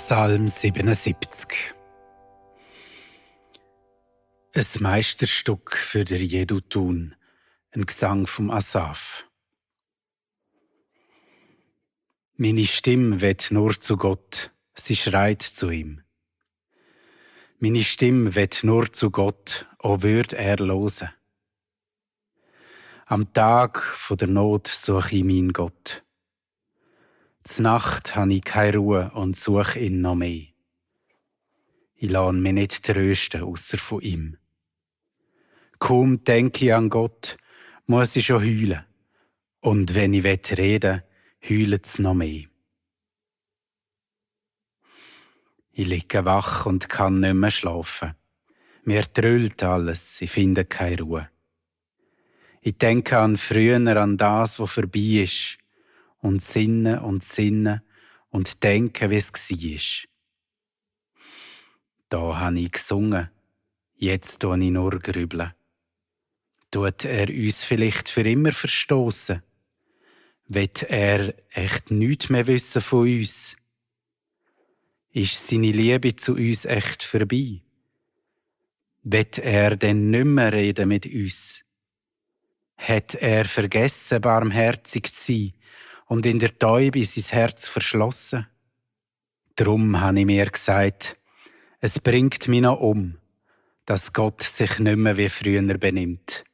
Psalm 77. Ein Meisterstück für der Jedutun, ein Gesang vom Asaf. Meine Stimme weht nur zu Gott, sie schreit zu ihm. Meine Stimme weht nur zu Gott, o würd er losen. Am Tag von der Not suche ich meinen Gott. Znacht habe ich keine Ruhe und suche ihn noch mehr. Ich lasse mich nicht trösten, ausser von ihm. Kaum denke ich an Gott, muss ich schon heulen. Und wenn ich reden will, heulet es noch mehr. Ich liege wach und kann nicht mehr schlafen. Mir dröhlt alles, ich finde keine Ruhe. Ich denke an früher, an das, was vorbei ist, und sinne und denke, wie es war. Da habe ich gesungen, jetzt tue ich nur grübeln. Tut er uns vielleicht für immer verstoßen? Wird er echt nichts mehr wissen von uns? Ist seine Liebe zu uns echt vorbei? Wird er denn nicht mehr reden mit uns? Hat er vergessen, barmherzig zu sein und in der Täube sein Herz verschlossen? Drum habe ich mir gesagt, es bringt mich noch dass Gott sich nicht mehr wie früher benimmt.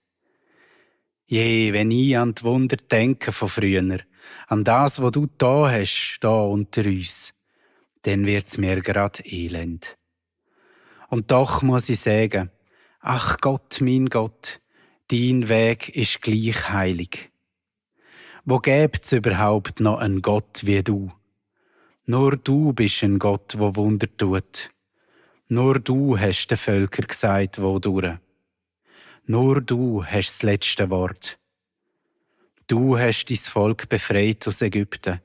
Je, wenn ich an die Wunder denke von früher, an das, was du da hast, da unter uns, dann wird's mir grad elend. Und doch muss ich sagen, ach Gott, mein Gott, dein Weg ist gleich heilig. Wo gäbt's überhaupt noch einen Gott wie du? Nur du bist ein Gott, wo Wunder tut. Nur du hast den Völkern gesagt, wodurch. Nur du hast das letzte Wort. Du hast dein Volk befreit aus Ägypten,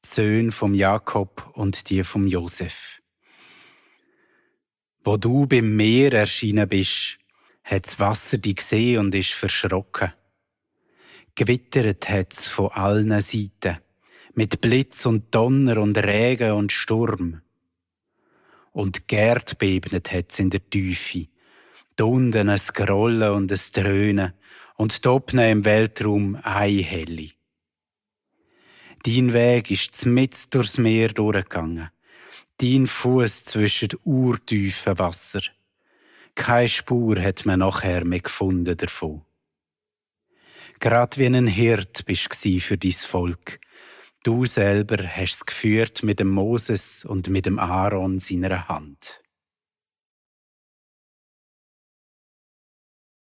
die Söhne vom Jakob und die vom Josef. Wo du beim Meer erschienen bist, hat das Wasser dich gesehen und ist verschrocken. Gewittert hat's von allen Seiten, mit Blitz und Donner und Regen und Sturm. Und Gerd bebnet hat's in der Tiefe, da unten ein Grollen und ein Dröhnen und oben im Weltraum eine Helle. Dein Weg ist mitten durchs Meer durchgegangen, dein Fuß zwischen urtiefen Wasser. Keine Spur hat man nachher mehr gefunden davon. Grad wie ein Hirt bist du für dein Volk. Du selber hast es geführt mit dem Moses und mit dem Aaron seiner Hand.